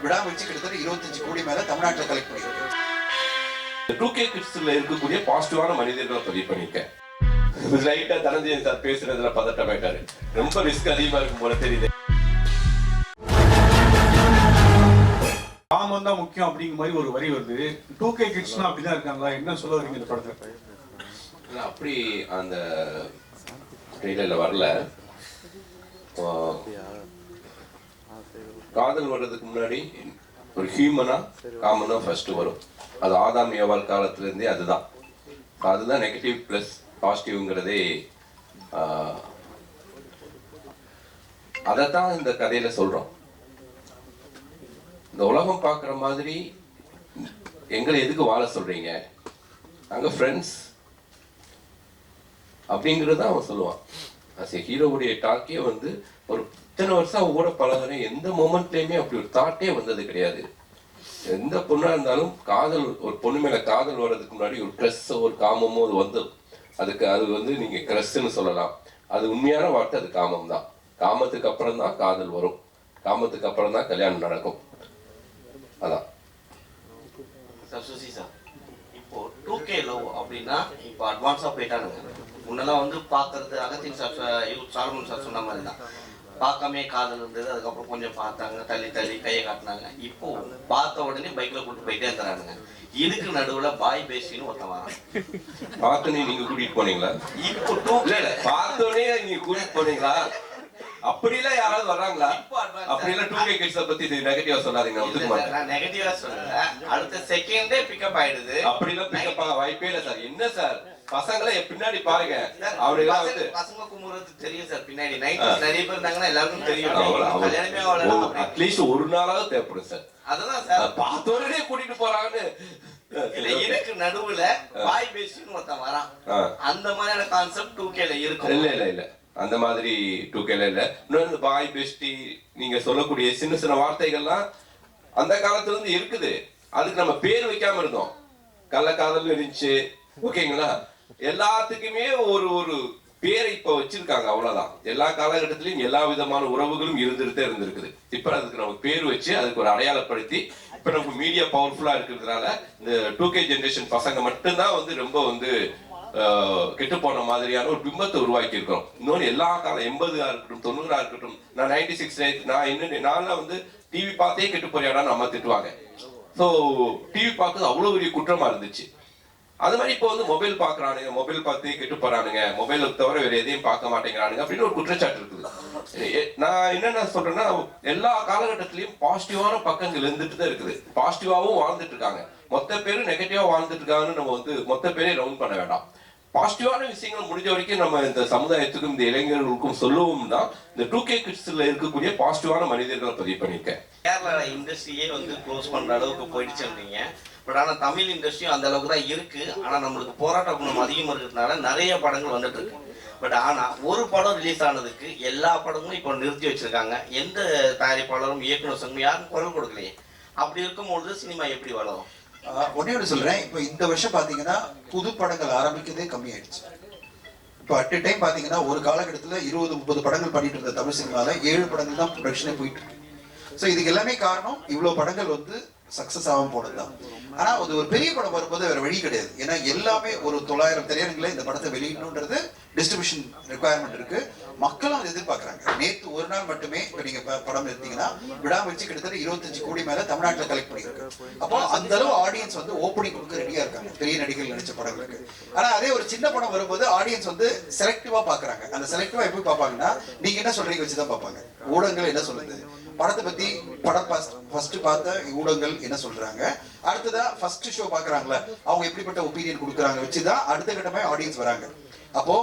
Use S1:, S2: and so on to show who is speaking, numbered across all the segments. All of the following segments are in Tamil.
S1: விடாமுயற்சி கிட்டத்தட்ட 25 கோடி மேல தமிழ்நாட்டில் கலெக்ட் பண்ணிருக்கு.
S2: 2K கிட்ஸ்ல இருக்கக்கூடிய பாசிட்டிவான மனிதர்களை பதிவு பண்ணிருக்கேன். லைட்டா தனஞ்சயன் சார் பேசுறதுல பதட்டமாயிட்டாரு. ரொம்ப ரிஸ்க் அதிகமா இருக்கும் போல தெரியுது.
S3: காமம் தான் முக்கியம் அப்படிங்கிற மாதிரி ஒரு வரி வருது. 2K கிட்ஸ்னா அப்படிதான் இருக்காங்களா? என்ன சொல்ல வரீங்க இந்த படத்துல?
S2: அப்படி அந்த ட்ரெய்லர்ல வரல. காதல் வர்றதுக்கு முன்னாடி ஒரு ஹியூமனா காமனா ஃபர்ஸ்ட் வரும். அது ஆதாம் ஏவாள் காலத்துல இருந்தே அதுதான் நெகட்டிவ் பிளஸ் பாசிட்டிவ்ங்கிறதே. அதைத்தான் இந்த கதையில சொல்றோம். இந்த உலகம் பார்க்குற மாதிரி எங்களை எதுக்கு வாழ சொல்றீங்க, நாங்கள் ஃப்ரெண்ட்ஸ் அப்படிங்கிறத அவன் சொல்லுவான். அஸ் ஏ ஹீரோவுடைய டாக்கே ஒரு இத்தனை வருஷம் அவன் கூட பழகிறேன், எந்த மொமெண்ட்லேயுமே அப்படி ஒரு தாட்டே வந்தது கிடையாது. எந்த பொண்ணாக இருந்தாலும் காதல், ஒரு பொண்ணு மேலே காதல் வர்றதுக்கு முன்னாடி ஒரு க்ரஸ்ஸோ ஒரு காமமோ அதுக்கு அது நீங்கள் க்ரஸ்ன்னு சொல்லலாம். அது உண்மையான வார்த்தை, அது காமம் தான். காமத்துக்கு அப்புறம் தான் காதல் வரும், காமத்துக்கு அப்புறம் தான் கல்யாணம் நடக்கும். அதான்
S4: சார். சுசி சார், இப்போ 2K லவ் அப்படின்னா இப்போ அட்வான்ஸாக போயிட்டானுங்க. முன்னெல்லாம் பார்க்கறது அகத்தின் சார் சாலமன் சார் சொன்ன மாதிரி தான், பார்க்காமே காதல் இருந்தது. அதுக்கப்புறம் கொஞ்சம் பார்த்தாங்க, தள்ளி கையை காட்டினாங்க. இப்போ பார்த்த உடனே பைக்ல கூட்டு போயிட்டே இருக்கிறானுங்க. இதுக்கு நடுவுல பாய் பேசின்னு ஒருத்தன் வரான்.
S2: பார்த்தோன்னே நீங்க கூட்டிட்டு போனீங்களா?
S4: இப்போ 2K
S2: பார்த்தோன்னே நீங்க கூட்டிட்டு போனீங்களா? அப்படிலாம் யாராவது வர்றாங்களா? அப்படிலாம் 2K கிட்ஸை பத்தி நெகட்டிவா சொல்லாதீங்க.
S4: நான் நெகட்டிவா சொல்லல, அடுத்த செகண்டே பிக்கப் ஆயிடுது.
S2: அப்படிலாம் பிக்கப் ஆக வாய்ப்பே இல்லை சார். என்ன சார், பசங்களை பின்னாடி பாருங்க. அவரெல்லாம்
S4: பசங்க கும்புறது தெரியும் சார். பின்னாடி நிறைய பேர் இருந்தாங்கன்னா எல்லாருக்கும் தெரியும். கல்யாணமே அவ்வளவு
S2: அட்லீஸ்ட் ஒரு நாளாவது தேவைப்படும் சார்.
S4: அதுதான் சார்,
S2: பார்த்தோடனே கூட்டிட்டு போறாங்கன்னு.
S4: இதுக்கு நடுவுல பாய் பேசின்னு ஒருத்தன் வரான். அந்த மாதிரியான கான்செப்ட் 2Kல இருக்கும்.
S2: இல்ல அந்த மாதிரி 2Kல இல்ல. இன்னொரு பாய் பெஸ்டி நீங்க சொல்லக்கூடிய சின்ன சின்ன வார்த்தைகள்லாம் அந்த காலத்துல இருந்து இருக்குது. அதுக்கு நம்ம பேர் வைக்காம இருந்தோம். கள்ளக்காதல் இருந்துச்சு, ஓகேங்களா? எல்லாத்துக்குமே ஒரு பேரை இப்ப வச்சிருக்காங்க, அவ்வளவுதான். எல்லா காலகட்டத்திலயும் எல்லா விதமான உறவுகளும் இருந்திருக்குது. இப்ப அதுக்கு நம்ம பேர் வச்சு அதுக்கு ஒரு அடையாளப்படுத்தி, இப்ப நமக்கு மீடியா பவர்ஃபுல்லா இருக்கிறதுனால இந்த 2K ஜெனரேஷன் பசங்க மட்டும்தான் ரொம்ப கெட்டு போன மாதிரியான ஒரு பிம்பத்தை உருவாக்கி இருக்கிறோம். இன்னொன்று எல்லா காலம் 80 இருக்கட்டும் 90 இருக்கட்டும், நான் 96 நான்லாம் டிவி பார்த்தே கெட்டு போறியாடான்னு அம்மா திட்டுவாங்க. ஸோ டிவி பார்க்கறது அவ்வளோ பெரிய குற்றமா இருந்துச்சு. அது மாதிரி இப்போ மொபைல் பார்க்கறானுங்க, மொபைல் பார்த்தே கெட்டு போறானுங்க, மொபைலை தவிர வேற எதையும் பார்க்க மாட்டேங்கிறானுங்க அப்படின்னு ஒரு குற்றச்சாட்டு இருக்குது. நான் என்னென்ன சொல்றேன்னா, எல்லா காலகட்டத்திலையும் பாசிட்டிவான பக்கங்கள் இருந்துட்டு தான் இருக்குது. பாசிட்டிவாவும் வாழ்ந்துட்டு இருக்காங்க. மொத்த பேரும் நெகட்டிவா வாழ்ந்துட்டு இருக்காங்கன்னு நம்ம மொத்த பேரே ரவுண்ட் பண்ண வேண்டாம். பாசிட்டிவான விஷயங்கள் முடிஞ்ச வரைக்கும் நம்ம இந்த சமுதாயத்துக்கும் இந்த இளைஞர்களுக்கும் சொல்லவும் தான் இந்த 2K கிட்ஸ்ல இருக்கக்கூடிய பாசிட்டிவான மனிதர்களை பதிவு பண்ணியிருக்கேன்.
S4: கேரளா இண்டஸ்ட்ரியே க்ளோஸ் பண்ற அளவுக்கு போயிடுச்சுன்றீங்க. பட் ஆனா தமிழ் இண்டஸ்ட்ரியும் அந்த அளவுக்கு தான் இருக்கு. ஆனா நம்மளுக்கு போராட்ட குணம் அதிகமா இருக்கிறதுனால நிறைய படங்கள் வந்துட்டு இருக்கு. பட் ஆனா ஒரு படம் ரிலீஸ் ஆனதுக்கு எல்லா படங்களும் இப்போ நிறுத்தி வச்சிருக்காங்க. எந்த தயாரிப்பாளரும் இயக்குனர் சங்கம் யாரும் குரல் கொடுக்கலையே. அப்படி இருக்கும்போது சினிமா எப்படி வளரும்?
S1: ஒன்னே சொல்றேன். இப்போ இந்த வருஷம் பாத்தீங்கன்னா புது படங்கள் ஆரம்பிக்கிறதே கம்மி ஆயிடுச்சு. இப்போ அட் எ டைம் பாத்தீங்கன்னா ஒரு காலகட்டத்தில் 20-30 படங்கள் பண்ணிட்டு இருந்த தமிழ் சினிமால 7 படங்கள் தான் ப்ரொடக்ஷனே போயிட்டு இருக்கு. ஸோ இதுக்கு எல்லாமே காரணம் இவ்வளவு படங்கள் சக்சஸ் ஆகும் போனதுதான். ஆனா அது ஒரு பெரிய படம் வரும்போது வேற வழி கிடையாது. ஏன்னா எல்லாமே ஒரு 900 திரையரங்குல இந்த படத்தை வெளியிடணுன்றது டிஸ்ட்ரிபியூஷன் ரெக்குவயர்மெண்ட் இருக்கு. மக்களும் அதை எதிர்பார்க்கறாங்க. நேற்று ஒரு நாள் மட்டுமே இப்ப நீங்க படம் எடுத்தீங்கன்னா விடாமுயற்சி கிட்டத்தட்ட 25 கோடி மேல தமிழ்நாட்டில் கலெக்ட் பண்ணிருக்கு. அப்போ அந்த அளவு ஆடியன்ஸ் ஓப்பனிங் கொடுக்க ரெடியா இருக்காங்க பெரிய நடிகர்கள் நடிச்ச படங்களுக்கு. ஆனா அதே ஒரு சின்ன படம் வரும்போது ஆடியன்ஸ் செலக்டிவா பாக்குறாங்க. அந்த செலக்டிவா எப்படி பார்ப்பாங்கன்னா, நீங்க என்ன சொல்றீங்க வச்சுதான் பார்ப்பாங்க. ஊடகங்கள் என்ன சொல்லுது, படத்தை பத்தி படம் ஃபர்ஸ்ட் பார்த்த ஊடகங்கள் என்ன சொல்றாங்க, அடுத்ததா ஃபர்ஸ்ட் ஷோ பாக்குறாங்களா அவங்க எப்படிப்பட்ட ஒப்பீனியன் கொடுக்குறாங்க வச்சுதான் அடுத்த கட்டமே ஆடியன்ஸ் வராங்க. அப்போ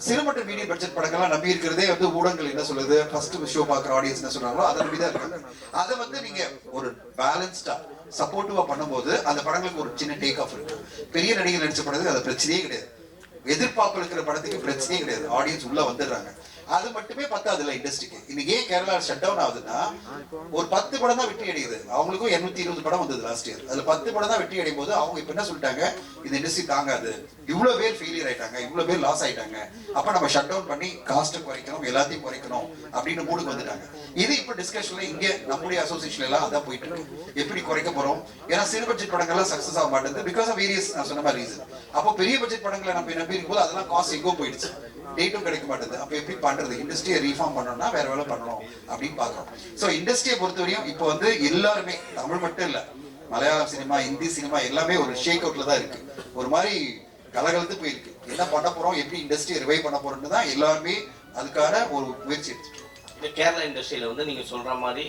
S1: சிறு மற்றும் மீடியம் பட்ஜெட் படங்கள்லாம் நம்பி இருக்கிறதே ஊடகங்கள் என்ன சொல்லுது, ஃபர்ஸ்ட் ஷோ பாக்குற ஆடியன்ஸ் என்ன சொல்றாங்களோ அதை நம்பிதான் இருக்காங்க. அதை நீங்க ஒரு பேலன்ஸ்டா சப்போர்ட்டிவா பண்ணும்போது அந்த படங்களுக்கு ஒரு சின்ன டேக் ஆஃப் இருக்கு. பெரிய நடிகர் நடிச்ச படத்துக்கு அது பிரச்சனையே கிடையாது. எதிர்பார்ப்பு இருக்கிற படத்துக்கு பிரச்சனையே கிடையாது. ஆடியன்ஸ் உள்ள வந்துடுறாங்க. அது மட்டுமே பத்தாதுல இண்டஸ்ட்ரிக்கு. இன்னைக்கு ஏன் கேரளா ஷட் டவுன் ஆகுதுன்னா, ஒரு 10 படம் தான் வெற்றி அடையுது. அவங்களுக்கும் 220 படம் வந்தது லாஸ்ட் இயர். அதுல 10 படம் தான் வெற்றி அடையும் போது அவங்க இப்ப என்ன சொல்லிட்டாங்க, இந்த இண்டஸ்ட்ரி தாங்காது, இவ்வளவு பேர் ஃபெயிலியர் ஆயிட்டாங்க, இவ்வளவு பேர் லாஸ் ஆயிட்டாங்க, அப்ப நம்ம ஷட் டவுன் பண்ணி காஸ்ட்டை குறைக்கணும், எல்லாத்தையும் குறைக்கணும் அப்படின்னு மூடுக்கு வந்துட்டாங்க. இது இப்ப டிஸ்கஷன்ல இங்க நம்முடைய அசோசியேஷன் எல்லாம் அதான் போயிட்டு இருக்கு. எப்படி குறைக்க போறோம்? ஏன்னா சிறு பட்ஜெட் படங்கள்லாம் சக்சஸ் ஆக மாட்டேங்குது பிகாஸ் ஆஃப் வேரியஸ் நான் சொன்ன மாதிரி ரீசன். அப்போ பெரிய பட்ஜெட் படங்களை நம்ம நம்பி இருக்கும்போது அதெல்லாம் காஸ்ட் எங்கோ போயிடுச்சு, டேட்டும் கிடைக்க மாட்டேது. அப்ப எப்படி பண்றது? இண்டஸ்ட்ரியை ரீஃபார்ம் பண்ணணும்னா வேற வேலை பண்ணணும் அப்படின்னு பாக்குறோம். சோ இண்டஸ்ட்ரியை பொறுத்தவரையும் இப்போ வந்து எல்லாருமே, தமிழ் மட்டும் இல்ல, மலையாளம் சினிமா, ஹிந்தி சினிமா எல்லாமே ஒரு ஷேக் அவுட்ல தான் இருக்கு. ஒரு மாதிரி கலகலத்து போயிருக்கு. என்ன பண்ண போறோம், எப்படி இண்டஸ்ட்ரியை ரிவைவ் பண்ண போறோம்னு தான் எல்லாருமே அதுக்கான ஒரு முயற்சி எடுத்துட்டு.
S4: இந்த கேரளா இண்டஸ்ட்ரியில வந்து நீங்க சொல்ற மாதிரி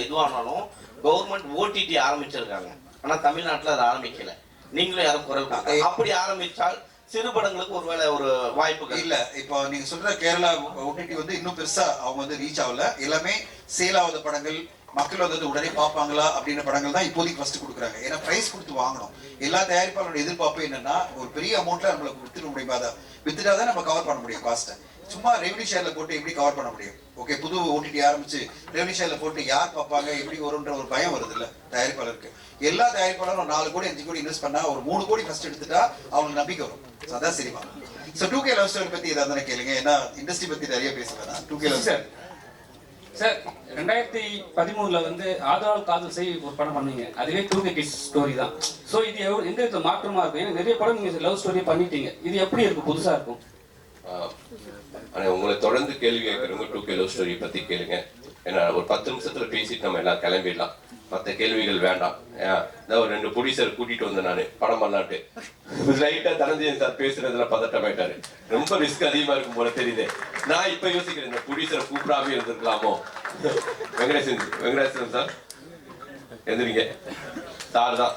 S4: இதுவானாலும் கவர்மெண்ட் ஓடிடி ஆரம்பிச்சிருக்காங்க, ஆனா தமிழ்நாட்டுல அதை ஆரம்பிக்கல. நீங்களும் யாரும் குரல் கொடுக்க, அப்படி ஆரம்பிச்சால் சிறு படங்களுக்கு ஒருவேளை ஒரு வாய்ப்புகள்
S1: இல்ல. இப்போ நீங்க சொல்ற கேரளா ஓடிடி வந்து இன்னும் பெருசா அவங்க வந்து ரீச் ஆகல. எல்லாமே சேல் ஆகாத படங்கள், மக்கள் வந்து உடனே பார்ப்பாங்களா அப்படின்ற படங்கள் தான் இப்போதைக்கு ஃபர்ஸ்ட் கொடுக்குறாங்க. ஏன்னா பிரைஸ் கொடுத்து வாங்கணும். எல்லா தயாரிப்பாளரோட எதிர்பார்ப்பு என்னன்னா, ஒரு பெரிய அமௌண்ட்ல நம்மளுக்கு வித்துட முடியுமா, வித்துட்டாதான் நம்ம கவர் பண்ண முடியும் காஸ்ட்டை. சும்மா ரெவன்யூ ஷேர்ல போட்டு எப்படி கவர் பண்ண முடியும்? ஓகே, புது ஓடிடி ஆரம்பிச்சு ரெவன்யூ ஷேர்ல போட்டு யார் பார்ப்பாங்க, எப்படி வரும்ன்ற ஒரு பயம் வருது இல்ல தயாரிப்பாளருக்கு. எல்லா தயாரிப்பாளரும் 4 கோடி 5 கோடி இன்வெஸ்ட் பண்ணா ஒரு 3 கோடி ஃபர்ஸ்ட் எடுத்துட்டா அவங்களுக்கு நம்பிக்கை வரும். அதான் cinema. So 2K love story பத்தி ஏதாவது கேளுங்க. ஏன்னா இண்டஸ்ட்ரி பத்தி நிறைய பேசுவேன். 2K லவ்
S5: சார் 2013 வந்து ஆதரவால் காதல் செய் ஒரு படம் பண்ணீங்க. அதுவே 2K கிட்ஸ் ஸ்டோரி தான். ஸோ இது எந்த வித மாற்றமா இருக்கும்? ஏன்னா நிறைய படம் நீங்க லவ் ஸ்டோரி பண்ணிட்டீங்க, இது எப்படி இருக்கும், புதுசா இருக்கும்?
S2: உங்களை தொடர்ந்து கேள்வி கேட்கறவங்க 2K லவ் ஸ்டோரி பத்தி கேளுங்க. ஏன்னா ஒரு 10 நிமிஷத்துல பேசிட்டு நம்ம எல்லாம் கிளம்பிடலாம். மற்ற கேள்விகள் வேண்டாம். ஒரு 2 ப்ரொடியூசர் கூட்டிட்டு வந்தேன் நானு படம் பண்ணலாட்டு. லைட்டா தனஞ்சயன் சார் பேசுறதுல பதட்டமாயிட்டாரு. ரொம்ப ரிஸ்க் அதிகமா இருக்கும் போல தெரியுது. நான் இப்ப யோசிக்கிறேன், இந்த ப்ரொடியூசரை கூப்பிடாம இருந்திருக்கலாமோ. வெங்கடேசன் சார் எந்திரிங்க. சார் தான்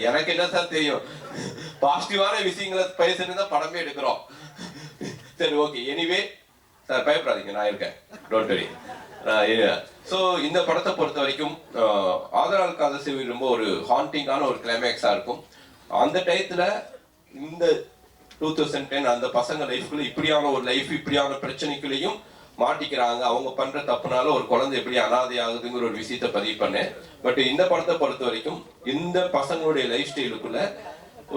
S2: எனக்கு என்ன சார் தெரியும், பாசிட்டிவான விஷயங்களை பேசுறது தான் படமே எடுக்கிறோம். சரி, ஓகே. எனிவே சார் பயப்படாதீங்க, நான் இருக்கேன், டோன்ட் வரி. ஸோ இந்த படத்தை பொறுத்த வரைக்கும் ஆதரவால் காதல் செய் ரொம்ப ஒரு ஹாண்டிங்கான ஒரு கிளைமேக்ஸா இருக்கும். அந்த டயத்துல இந்த 2010 அந்த பசங்க லைஃப்குள்ள இப்படியான ஒரு லைஃப், இப்படியான பிரச்சனைக்குள்ளேயும் மாட்டிக்கிறாங்க. அவங்க பண்ற தப்புனால ஒரு குழந்தை எப்படி அனாதை ஆகுதுங்கிற ஒரு விஷயத்த பதிவு பண்ணேன். பட் இந்த படத்தை பொறுத்த வரைக்கும் இந்த பசங்களுடைய லைஃப் ஸ்டைலுக்குள்ள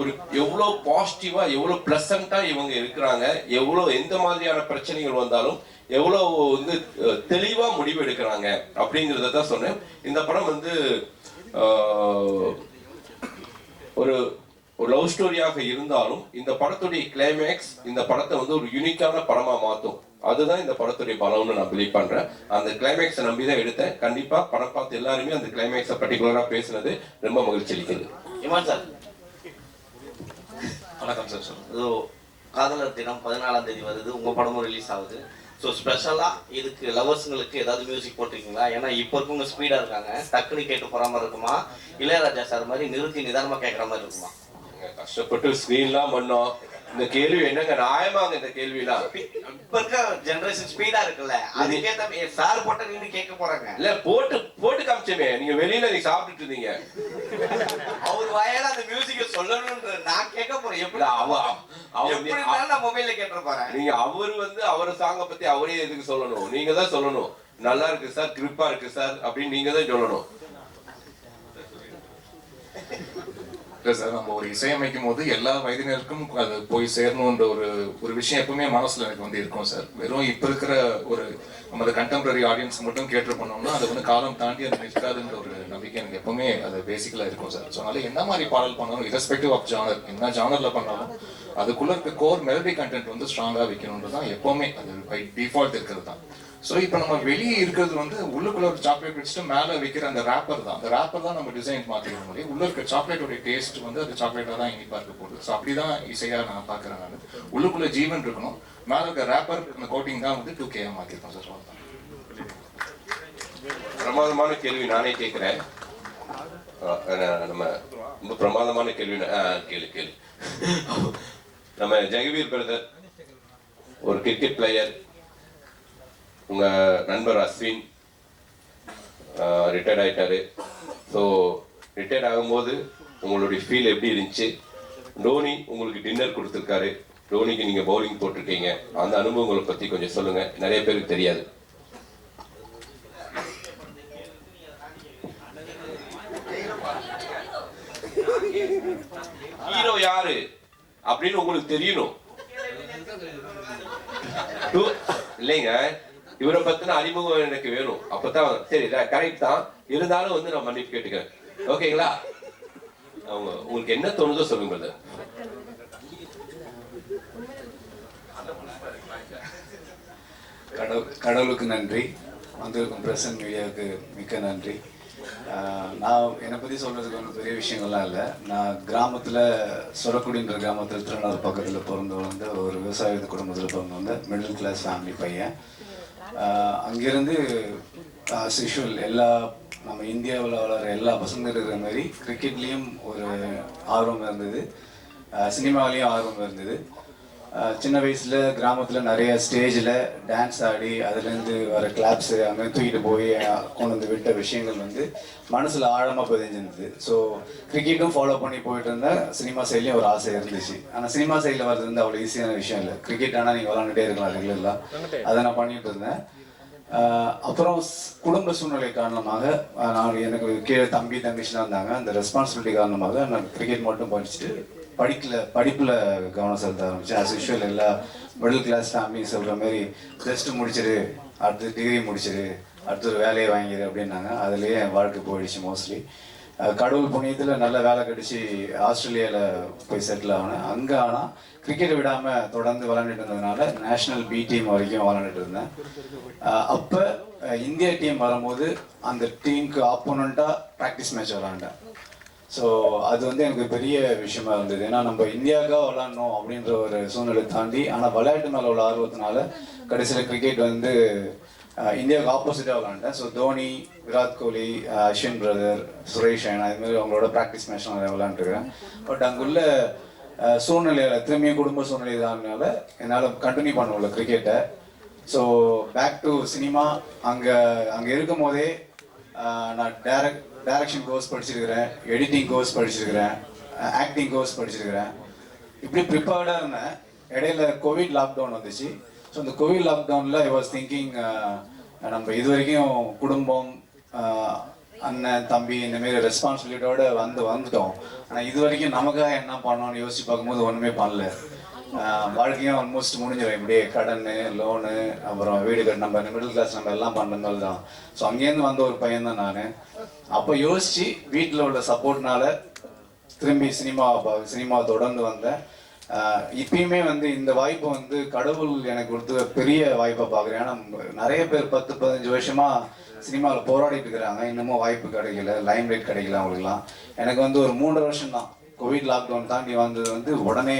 S2: ஒரு எவ்வளவு பாசிட்டிவா, எவ்வளவு பிளசண்டா இவங்க இருக்கிறாங்க, எவ்வளவு எந்த மாதிரியான பிரச்சனைகள் வந்தாலும் எவ்வளவு வந்து தெளிவா முடிவு எடுக்கிறாங்க அப்படிங்கிறத தான் சொன்னேன். இந்த படம் வந்து ஒரு லவ் ஸ்டோரியாக இருந்தாலும் இந்த படத்துடைய கிளைமேக்ஸ் இந்த படத்தை வந்து ஒரு யூனிக்கான படமா மாத்தும். அதுதான் இந்த படத்துடைய பலம்னு நான் பிலீவ் பண்றேன். அந்த கிளைமேக்ஸை நம்பி தான் எடுத்தேன். கண்டிப்பா படம் பார்த்து எல்லாருமே அந்த கிளைமேக்ஸை பர்டிகுலரா பேசுனது ரொம்ப மகிழ்ச்சி அளிக்குது.
S4: இமான் சார்
S6: வணக்கம் சார்.
S4: ஸோ காதலர் தினம் 14ஆம் தேதி வருது, உங்க படமும் ரிலீஸ் ஆகுது. ஸோ ஸ்பெஷலா இதுக்கு லவர்ஸுங்களுக்கு ஏதாவது மியூசிக் போட்டிருக்கீங்களா? ஏன்னா இப்போ இருக்கவங்க ஸ்பீடா இருக்காங்க, டக்குன்னு கேட்டு போற மாதிரி இருக்குமா, இளையராஜா சார் மாதிரி நிறுத்தி நிதானமா கேட்கற மாதிரி இருக்குமா?
S2: கஷ்டப்பட்டு ஸ்கிரீன்லாம் பண்ணோம். இந்த கேள்வி என்னங்க நியாயமாங்க? இந்த கேள்விலாம்
S4: இப்ப இருக்க ஜெனரேஷன் ஸ்பீடா இருக்குல்ல, அதுக்கேத்த சார் போட்ட நின்று கேட்க போறாங்க.
S2: இல்ல போட்டு காமிச்சமே, நீங்க வெளியில நீங்க சாப்பிட்டுட்டு இருந்தீங்க,
S4: அவர் வாயால அந்த மியூசிக்க சொல்லணும்ன்ற நான் கேட்க போறேன். எப்படி
S2: அவர்
S4: நான் மொபைல்ல கேட்டு போறேன்.
S2: நீங்க அவர் வந்து அவர் சாங்க பத்தி அவரே எதுக்கு சொல்லணும்? நீங்க தான் சொல்லணும், நல்லா இருக்கு சார், கிரிப்பா இருக்கு சார் அப்படின்னு நீங்க தான் சொல்லணும்.
S6: இல்லை சார், நம்ம ஒரு இசையமைக்கும் போது எல்லா வயதினருக்கும் அது போய் சேரணுன்ற ஒரு விஷயம் எப்பவுமே மனசுல எனக்கு வந்து இருக்கும் சார். வெறும் இப்ப இருக்கிற ஒரு நம்ம கண்டெம்பரரி ஆடியன்ஸ் மட்டும் கேட்டு பண்ணோம்னா அது வந்து காலம் தாண்டி அது நிற்காதுன்ற ஒரு நம்பிக்கை எனக்கு எப்பவுமே அது பேசிக்கலா இருக்கும் சார். ஸோ அதனால என்ன மாதிரி பாடல் பண்ணாலும் இரஸ்பெக்டிவ் ஆஃப் ஜானர், என்ன ஜானர்ல பண்ணாலும் அதுக்குள்ள இருக்க கோர் மெலடி கண்டென்ட் வந்து ஸ்ட்ராங்கா வைக்கணுன்றது தான் எப்பவுமே அது பை டிஃபால்ட் இருக்கிறது தான். ஸோ இப்போ நம்ம வெளியே இருக்கிறது வந்து உள்ளுக்குள்ள ஒரு சாக்லேட் வச்சுட்டு மேலே வைக்கிற அந்த ரேப்பர் தான். அந்த ரேப்பர் தான் நம்ம டிசைன் மாற்றிக்கிற முடியும். உள்ள இருக்க சாக்லேட்டோடைய டேஸ்ட் வந்து அது சாக்லேட்டாக தான் இனிப்பா இருக்க போகுது. ஸோ அப்படிதான் இசையாக நான் பார்க்குறேன். நான் உள்ளுக்குள்ள ஜீவன் இருக்கணும், மேலே இருக்க ரேப்பர் அந்த கோட்டிங் தான் வந்து 2K மாற்றிருக்கோம் சார். அவ்வளோதான்.
S2: பிரமாதமான கேள்வி நானே கேட்கிறேன். நம்ம ரொம்ப பிரமாதமான கேள்வி கேளு. நம்ம ஜெகவீர் பிரதர் ஒரு கிரிக்கெட் பிளேயர், உங்க நண்பர் அஸ்வின் ரிட்டையர்ட் ஆயிட்டாரு. ஸோ ரிட்டையர்ட் ஆகும்போது உங்களுடைய ஃபீல் எப்படி இருந்துச்சு? டோனி உங்களுக்கு டின்னர் கொடுத்துருக்காரு. டோனிக்கு நீங்க பவுலிங் போட்டிருக்கீங்க, அந்த அனுபவங்களை பத்தி கொஞ்சம் சொல்லுங்க, நிறைய பேருக்கு தெரியாது. ஹீரோ யாரு அப்படின்னு உங்களுக்கு தெரியணும் இல்லைங்க. இவரை பத்தின அறிமுகம் எனக்கு வேணும், அப்பதான் சரி கரெக்ட் தான். இருந்தாலும் வந்து நான் மன்னிப்பு கேட்டுக்கிறேன், ஓகேங்களா? அவங்க உங்களுக்கு என்ன தோணுதோ சொல்லுங்க brother.
S7: கடவுளுக்கு நன்றி, வந்திருக்கும் பிரசன்ட் மீடியாவுக்கு மிக்க நன்றி. நான் என்னை பற்றி சொல்கிறதுக்கு ஒன்றும் பெரிய விஷயங்கள்லாம் இல்லை. நான் கிராமத்தில் சொரக்குடின்ற கிராமத்தில் திருநெல்வேலி பக்கத்தில் பிறந்து வளர்ந்த ஒரு விவசாய குடும்பத்தில் பிறந்து வந்த மிடில் கிளாஸ் ஃபேமிலி பையன். அங்கேருந்து சிஷுவல் எல்லா நம்ம இந்தியாவில் வளர எல்லா பசங்களும் இருக்கிற மாதிரி கிரிக்கெட்லேயும் ஒரு ஆர்வம் இருந்தது, சினிமாவிலையும் ஆர்வம் இருந்தது. சின்ன வயசில் கிராமத்தில் நிறைய ஸ்டேஜில் டான்ஸ் ஆடி அதுலேருந்து வர கிளாப்ஸு அங்கே தூக்கிட்டு போய் கொண்டு வந்து விட்ட விஷயங்கள் வந்து மனசில் ஆழமாக பதிஞ்சிருந்தது. ஸோ கிரிக்கெட்டும் ஃபாலோ பண்ணி போயிட்டு இருந்தேன், சினிமா சைட்லேயும் ஒரு ஆசை இருந்துச்சு. ஆனால் சினிமா சைடில் வர்றது வந்து அவ்வளோ ஈஸியான விஷயம் இல்லை. கிரிக்கெட் ஆனால் நீங்கள் விளாண்டுட்டே இருக்கலாம் ரெகுலராக, அதை நான் பண்ணிகிட்டு இருந்தேன். அப்புறம் குடும்ப சூழ்நிலை காரணமாக எனக்கு கீழே தம்பி தங்கச்சிலாம் இருந்தாங்க. அந்த ரெஸ்பான்சிபிலிட்டி காரணமாக நான் கிரிக்கெட் மட்டும் படிச்சுட்டு படிப்பில் கவனம் செலுத்த ஆரம்பித்தேன். ஆஸ் யூஷுவல் எல்லா மிடில் கிளாஸ் ஃபேமிலி சொல்கிற மாதிரி ப்ளஸ்2 முடிச்சிரு, அடுத்து டிகிரி முடிச்சிரு, அடுத்து ஒரு வேலையை வாங்கிடு அப்படின்னாங்க. அதுலேயே என் வாழ்க்கை போயிடுச்சு மோஸ்ட்லி. கடவுள் புண்ணியத்தில் நல்ல வேலை கிடச்சி ஆஸ்திரேலியாவில் போய் செட்டில் ஆனேன். அங்கே ஆனால் கிரிக்கெட் விடாமல் தொடர்ந்து விளாண்டுட்டு இருந்ததுனால நேஷ்னல் பி டீம் வரைக்கும் விளாண்டுட்டு இருந்தேன். அப்போ இந்தியா டீம் வரும்போது அந்த டீமுக்கு ஆப்போனண்ட்டாக ப்ராக்டிஸ் மேட்ச் விளாண்டேன். ஸோ அது வந்து எனக்கு பெரிய விஷயமா இருந்தது. ஏன்னா நம்ம இந்தியாவுக்காக விளாட்ணும் அப்படின்ற ஒரு சூழ்நிலை தாண்டி, ஆனால் விளையாட்டு மேலே உள்ள ஆர்வத்தினால கடைசியில் கிரிக்கெட் வந்து இந்தியாவுக்கு ஆப்போசிட்டாக விளாண்டேன். ஸோ தோனி, விராட் கோலி, அஸ்வின் பிரதர், சுரேஷ் ரெய்னா இதுமாதிரி அவங்களோட ப்ராக்டிஸ் மேட்ச்லாம் நிறைய விளாண்டுருக்கேன். பட் அங்குள்ள சூழ்நிலையில் திரும்பியும் குடும்ப சூழ்நிலை தானால என்னால் கண்டினியூ பண்ண முடியல கிரிக்கெட்டை. So back to cinema. அங்கே இருக்கும் போதே நான் டைரக்ஷன் கோர்ஸ் படிச்சிருக்கிறேன், எடிட்டிங் கோர்ஸ் படிச்சிருக்கிறேன், ஆக்டிங் கோர்ஸ் படிச்சிருக்கிறேன். இப்படி ப்ரிப்பேர்டாக இருந்தேன். இடையில கோவிட் லாக்டவுன் வந்துச்சு. ஸோ அந்த கோவிட் லாக்டவுனில் ஐ வாஸ் திங்கிங், நம்ம இது வரைக்கும் குடும்பம், அண்ணன் தம்பி இந்தமாரி ரெஸ்பான்சிபிலிட்டியோடு வந்துட்டோம். ஆனால் இது வரைக்கும் நமக்காக என்ன பண்ணோன்னு யோசிச்சு பார்க்கும்போது ஒன்றுமே பண்ணல. வாழ்க்கையும் ஆல்மோஸ்ட் முடிஞ்சிடும். இப்படியே கடன், லோனு, அப்புறம் வீடு கட்டு, நம்ம மிடில் கிளாஸ் நம்ம எல்லாம் பண்ணுறது தான். ஸோ அங்கேருந்து வந்த ஒரு பையன் தான் நான். அப்போ யோசித்து வீட்டில் உள்ள சப்போர்ட்னால திரும்பி சினிமாவை தொடர்ந்து வந்தேன். இப்பயுமே வந்து இந்த வாய்ப்பு வந்து கடவுள் எனக்கு கொடுத்த பெரிய வாய்ப்பை பார்க்குறேன். ஏன்னா நிறைய பேர் 10-15 வருஷமாக சினிமாவில் போராடிட்டு இருக்கிறாங்க, இன்னமும் வாய்ப்பு கிடைக்கல, லைம் லைட் கிடைக்கல அவங்களுக்குலாம். எனக்கு வந்து ஒரு 3 வருஷம் தான். கோவிட் லாக்டவுன் தாண்டி வந்தது வந்து உடனே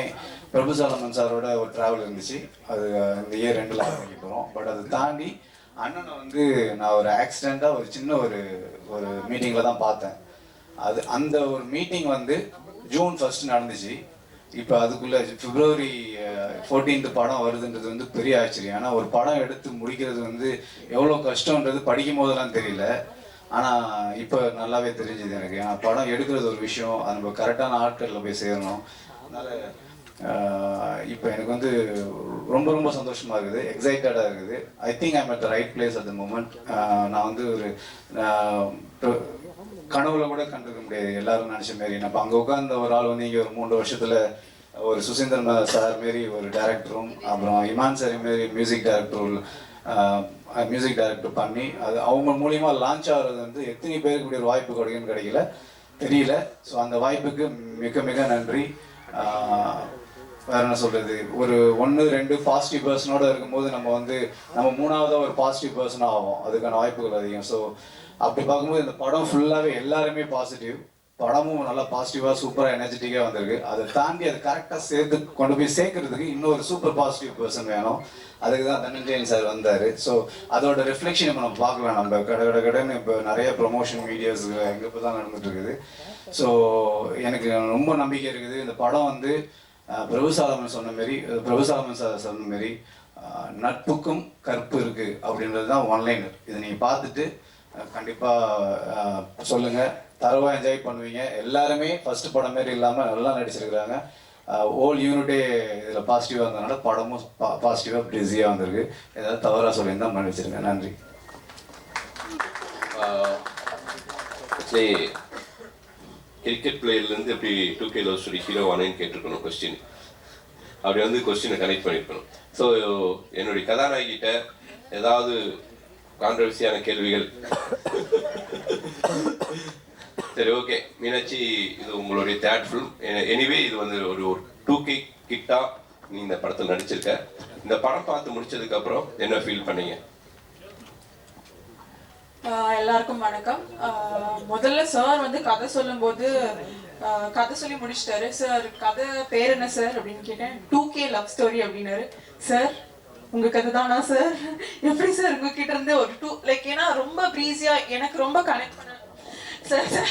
S7: பிரபு சாலமன் சாரோட ஒரு ட்ராவல் இருந்துச்சு. அது இந்த இயர் 2 ஆரம்பிக்க போகிறோம். பட் அதை தாண்டி அண்ணனை வந்து நான் ஒரு ஆக்சிடெண்ட்டாக ஒரு சின்ன ஒரு மீட்டிங்கில் தான் பார்த்தேன். அந்த ஒரு மீட்டிங் வந்து ஜூன் 1 நடந்துச்சு. இப்போ அதுக்குள்ளே February 14 படம் வருதுன்றது வந்து பெரிய ஆச்சரியம். ஆனால் ஒரு படம் எடுத்து முடிக்கிறது வந்து எவ்வளோ கஷ்டன்றது படிக்கும் போதெல்லாம் தெரியல. ஆனால் இப்போ நல்லாவே தெரிஞ்சுது எனக்கு. ஏன்னா படம் எடுக்கிறது ஒரு விஷயம், அது நம்ம கரெக்டான ஆட்களில் போய் சேரணும். அதனால் இப்போ எனக்கு வந்து ரொம்ப ரொம்ப சந்தோஷமாக இருக்குது, எக்ஸைட்டடாக இருக்குது. I think I'm at the right place at the moment. நான் வந்து ஒரு கனவுல கூட கண்டுக்க முடியாது எல்லாரும் நினச்ச மாரி. நம்ம அங்கே உட்கார்ந்த ஒரு ஆள் வந்து இங்கே ஒரு 3 வருஷத்தில் ஒரு சுசீந்திரன் சார் மாரி ஒரு டைரக்டரும், அப்புறம் இமான் சார் மாரி மியூசிக் டைரக்டர் பண்ணி அது அவங்க மூலியமா லான்ச் ஆகிறது வந்து எத்தனை பேருக்கு இப்படி ஒரு வாய்ப்பு கிடைக்கல தெரியல. ஸோ அந்த வாய்ப்புக்கு மிக மிக நன்றி. வேற என்ன சொல்றது, ஒரு 1-2 பாசிட்டிவ் பர்சனோட இருக்கும்போது நம்ம 3ஆவதா ஒரு பாசிட்டிவ் பர்சனாக ஆகும், அதுக்கான வாய்ப்புகள் அதிகம். ஸோ அப்படி பார்க்கும்போது இந்த படம் ஃபுல்லாகவே எல்லாருமே பாசிட்டிவ். படமும் நல்லா பாசிட்டிவாக சூப்பராக எனர்ஜெட்டிக்காக வந்திருக்கு. அதை தாண்டி அது கரெக்டாக கொண்டு போய் சேர்க்கறதுக்கு இன்னொரு சூப்பர் பாசிட்டிவ் பர்சன் வேணும். அதுக்கு தான் தனஞ்சயன் சார் வந்தார். ஸோ அதோட ரிஃப்ளெக்ஷன் இப்போ நம்ம பார்க்கலாம். நம்ம கடைன்னு இப்போ நிறைய ப்ரொமோஷன் வீடியோஸ் எங்கே இப்போ தான் நடந்துட்டு இருக்குது. ஸோ எனக்கு ரொம்ப நம்பிக்கை இருக்குது. இந்த படம் வந்து பிரபு சாலமன் சார் சொன்ன மாரி நட்புக்கும் கற்பு இருக்கு அப்படின்றது தான் ஒன்லைனர். இதை நீங்கள் பார்த்துட்டு கண்டிப்பாக சொல்லுங்கள், தரவாக என்ஜாய் பண்ணுவீங்க. எல்லாருமே ஃபர்ஸ்ட் படம் மாரி இல்லாமல் நல்லா நடிச்சிருக்கிறாங்க. ஹோல் யூனிட்டே இதில் பாசிட்டிவாக இருந்ததுனால படமும் பாசிட்டிவாக பிஸியாக வந்திருக்கு. ஏதாவது தவறாக சொல்லியிருந்தா மன்னிச்சிருங்க. நன்றி.
S2: ஆக்சுவலி கிரிக்கெட் பிளேயர்லேருந்து எப்படி 2K லவ் ஸ்டோரி ஹீரோ ஆனேன்னு கேட்டிருக்கணும் கொஸ்டின். அப்படி வந்து கொஸ்டினை கனெக்ட் பண்ணியிருக்கணும். ஸோ என்னுடைய கதாநாயகிட்ட ஏதாவது கான்ட்ரவர்சியான கேள்விகள்? சரி, ஓகே மீனாட்சி, இது உங்களுடைய தேர்ட் ஃபிலிம். எனிவே இது வந்து ஒரு 2K கிட்டா நீ இந்த படத்தில் நடிச்சிருக்க. இந்த படம் பார்த்து முடிச்சதுக்கு அப்புறம் என்ன ஃபீல் பண்ணீங்க?
S8: எல்லாருக்கும் வணக்கம். முதல்ல சார் வந்து கதை சொல்லும்போது கதை சொல்லி முடிச்சிட்டாரு. சார் கதை பேர் என்ன சார் அப்படின்னு கேட்டேன். 2K லவ் ஸ்டோரி அப்படின்னாரு. சார் உங்க கதை தானா சார்? எப்படி சார் உங்ககிட்ட இருந்து ஒரு ஏன்னா ரொம்ப ப்ரீஸியா எனக்கு ரொம்ப கனெக்ட் பண்ண சார்.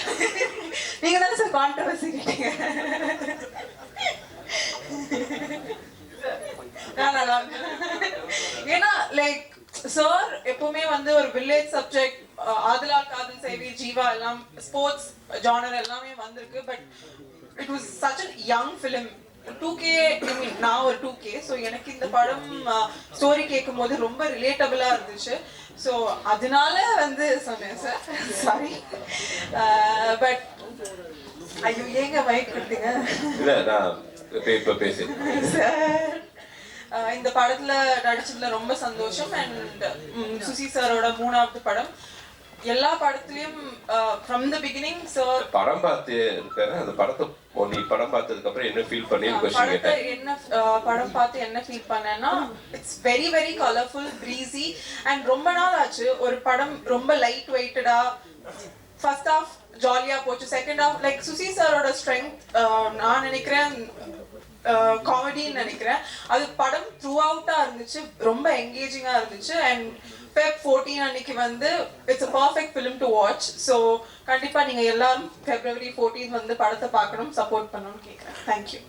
S8: நீங்க தானே சார் கான்ட்ரவர்சி கேட்டீங்க. ஏன்னா சார் எப்பவுமே வந்து ஒரு வில்லேஜ் சப்ஜெக்ட், ஆதலால் காதல் செய்வி, ஜீவா எல்லாம் ஸ்போர்ட்ஸ் ஜானர் எல்லாமே வந்திருக்கு. But it was such a young film. 2K, ஐ மீன் நான் ஒரு 2K. ஸோ எனக்கு இந்த படம் ஸ்டோரி கேட்கும் போது ரொம்ப ரிலேட்டபிளா இருந்துச்சு. ஸோ அதனால வந்து சொன்னேன் சார். சாரி. பட் ஐயோ ஏங்க மைக் கொடுத்தீங்க?
S2: இல்லை, நான் இப்போ பேசு
S8: சார். இந்த படத்துல நடிச்சதுல ரொம்ப சந்தோஷம். அண்ட் சுசி சாரோட 3வது படம். எல்லா படத்துலயும் ஃப்ரம் தி பிகினிங் சார்
S2: படம் பார்த்து இருக்காரு. அந்த படத்தை நீ படம் பார்த்ததுக்கு அப்புறம் என்ன ஃபீல் பண்ணி क्वेश्चन கேட்டேன்.
S8: என்ன படம் பார்த்து என்ன ஃபீல் பண்ணேன்னா, it's very very colourful, breezy. And ரொம்ப நாள் ஆச்சு ஒரு படம் ரொம்ப லைட் வெயிட்டடா. ஃபர்ஸ்ட் ஹாஃப் ஜாலியா போச்சு. செகண்ட் ஹாஃப் சுசி சாரோட ஸ்ட்ரென்த் நான் நினைக்கிறேன் காமெடின்னு நினைக்கிறேன். அது படம் த்ரூ அவுட்டா இருந்துச்சு, ரொம்ப என்கேஜிங்கா இருந்துச்சு. அண்ட் Feb 14 அன்னைக்கு வந்து it's a perfect film to watch. So கண்டிப்பா நீங்க எல்லாரும் February 14 வந்து படத்தை பார்க்கணும், சப்போர்ட் பண்ணணும்னு கேட்குறேன். தேங்க்யூ.